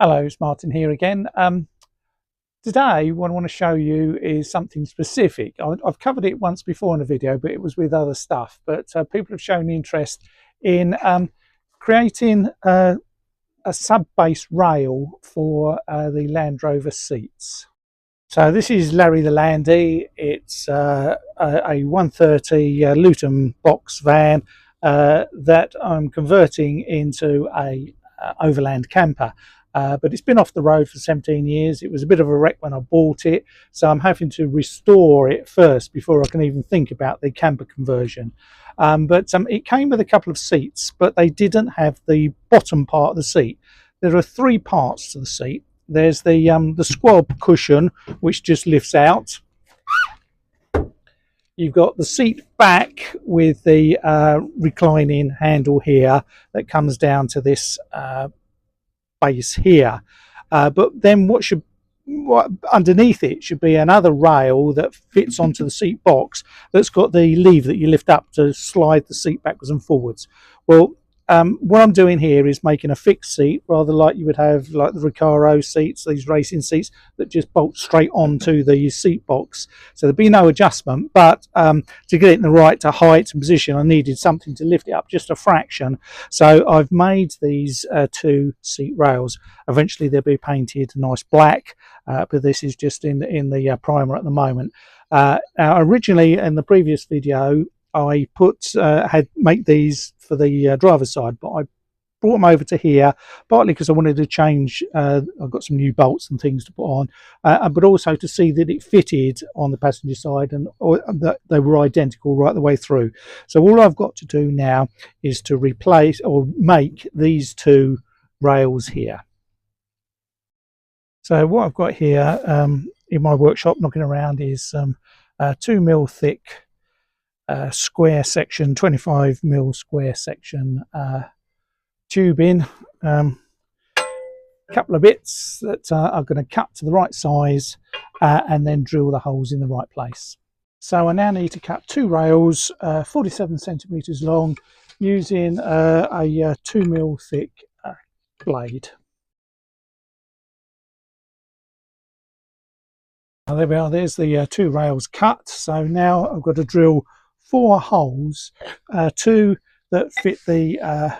Hello, it's Martin here again. Today what I want to show you is something specific. I've covered it once before in a video, but it was with other stuff. But people have shown interest in creating a sub-base rail for the Land Rover seats. So this is Larry the Landy. It's a 130 Luton box van that I'm converting into a overland camper. But it's been off the road for 17 years. It was a bit of a wreck when I bought it, so I'm having to restore it first before I can even think about the camper conversion. It came with a couple of seats, but they didn't have the bottom part of the seat. There are three parts to the seat. There's the squab cushion, which just lifts out. You've got the seat back with the reclining handle here that comes down to this base here, but then what underneath it should be another rail that fits onto the seat box that's got the lever that you lift up to slide the seat backwards and forwards. Well, what I'm doing here is making a fixed seat, rather like you would have like the Recaro seats, these racing seats that just bolt straight onto the seat box. So there'd be no adjustment, but to get it in the right height and position, I needed something to lift it up just a fraction. So I've made these two seat rails. Eventually they'll be painted nice black, but this is just in the primer at the moment. Now originally in the previous video I had make these for the driver's side, but I brought them over to here partly because I wanted to change. I've got some new bolts and things to put on, but also to see that it fitted on the passenger side or that they were identical right the way through. So all I've got to do now is to replace or make these two rails here. So what I've got here in my workshop knocking around is some 2mm thick square section, 25mm square section tubing, couple of bits that are going to cut to the right size and then drill the holes in the right place. So I now need to cut two rails 47 centimeters long using a 2mm thick blade. Now there we are, there's the two rails cut. So now I've got to drill 4 holes, 2 that fit the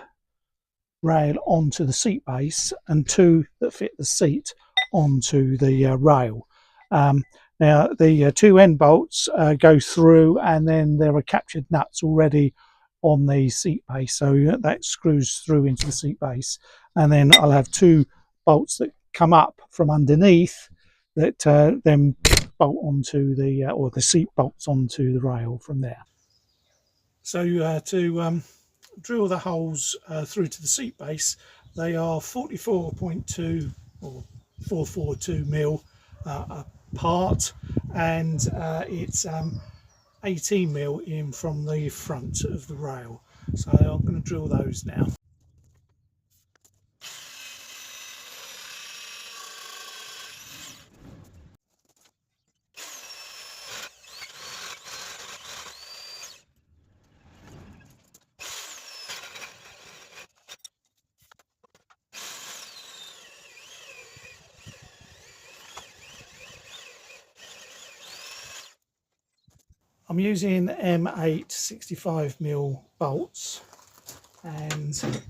rail onto the seat base and 2 that fit the seat onto the rail. Now the 2 end bolts go through, and then there are captured nuts already on the seat base, so that screws through into the seat base, and then I'll have 2 bolts that come up from underneath that then bolt onto the seat bolts onto the rail from there. So to drill the holes through to the seat base, they are 44.2 or 442mm apart, and it's 18mm in from the front of the rail. So I'm going to drill those now. I'm using M8 65mm bolts and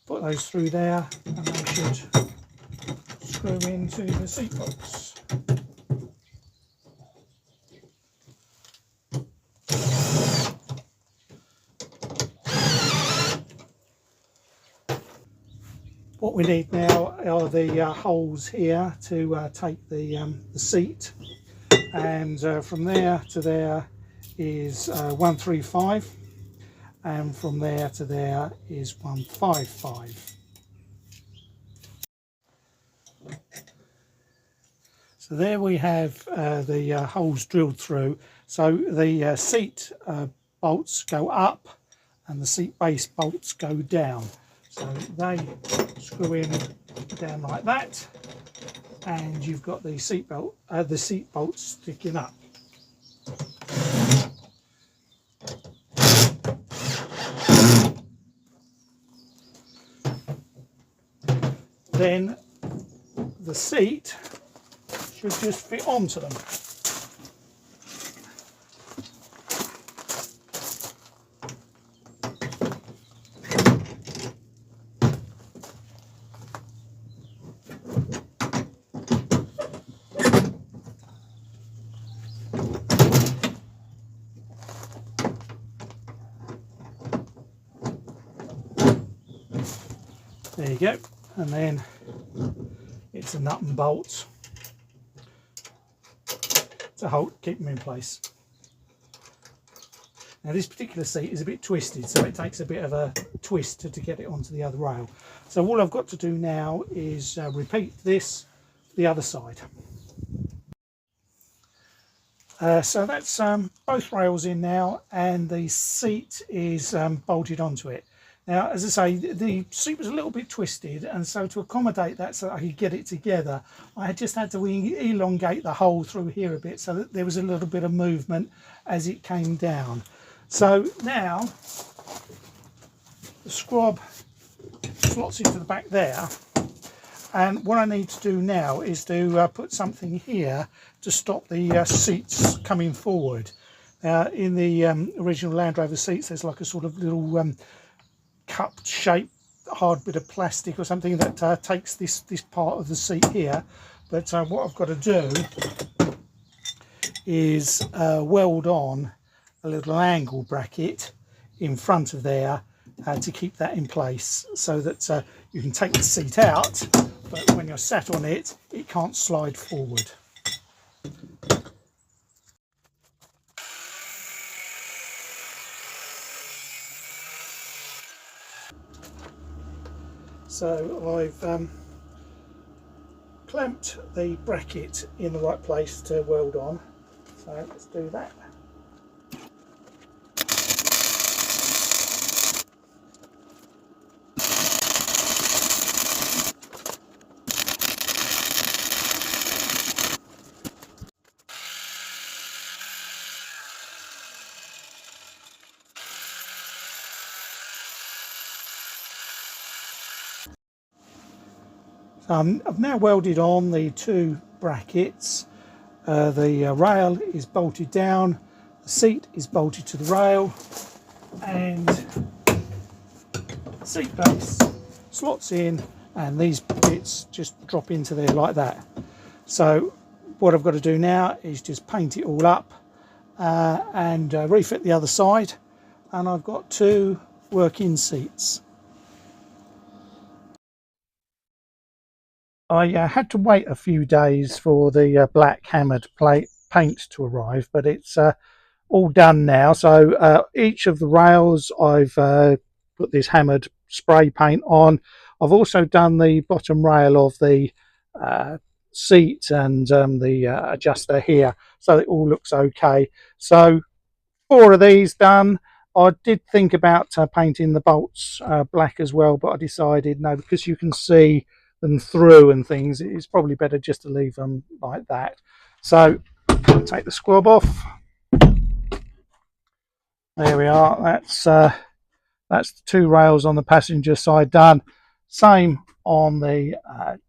put those through there, and they should screw into the seat box. What we need now are the holes here to take the seat, and from there to there is 135, and from there to there is 155. So there we have the holes drilled through. So the seat bolts go up and the seat base bolts go down. So they screw in down like that, and you've got the seat bolts sticking up. Then the seat should just fit onto them. There you go, and then it's a nut and bolt to keep them in place. Now this particular seat is a bit twisted, so it takes a bit of a twist to get it onto the other rail. So all I've got to do now is repeat this the other side. So that's both rails in now, and the seat is bolted onto it. Now, as I say, the seat was a little bit twisted, and so to accommodate that so that I could get it together, I just had to elongate the hole through here a bit so that there was a little bit of movement as it came down. So now the squab slots into the back there, and what I need to do now is to put something here to stop the seats coming forward. In the original Land Rover seats, there's like a sort of little cup shaped hard bit of plastic or something that takes this part of the seat here, but what I've got to do is weld on a little angle bracket in front of there to keep that in place, so that you can take the seat out, but when you're sat on it, it can't slide forward. So I've clamped the bracket in the right place to weld on, so let's do that. I've now welded on the two brackets. The rail is bolted down, the seat is bolted to the rail, and the seat base slots in, and these bits just drop into there like that. So what I've got to do now is just paint it all up and refit the other side, and I've got two working seats. I had to wait a few days for the black hammered paint to arrive, but it's all done now. So each of the rails I've put this hammered spray paint on. I've also done the bottom rail of the seat and the adjuster here, so it all looks okay. So 4 of these done. I did think about painting the bolts black as well, but I decided no, because you can see them through and things, it's probably better just to leave them like that. So take the squab off. There we are. That's the 2 rails on the passenger side done. Same on the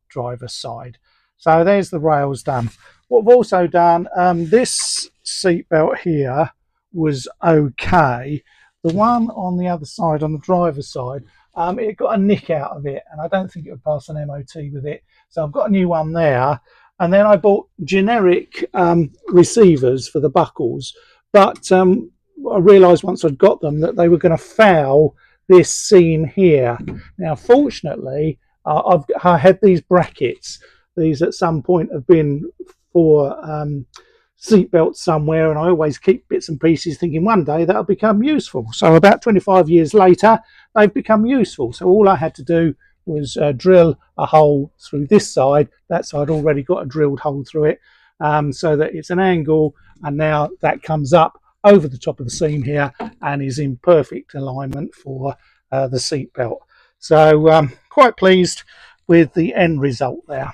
driver's side. So there's the rails done. What I've also done, this seat belt here was okay. The one on the other side, on the driver's side, it got a nick out of it, and I don't think it would pass an MOT with it. So I've got a new one there. And then I bought generic receivers for the buckles, but I realised once I'd got them that they were going to foul this seam here. Now, fortunately, I had these brackets. These at some point have been for seat belts somewhere, and I always keep bits and pieces thinking one day that'll become useful. So about 25 years later, they've become useful. So all I had to do was drill a hole through this side. That side already got a drilled hole through it, so that it's an angle, and now that comes up over the top of the seam here and is in perfect alignment for the seat belt. So quite pleased with the end result there.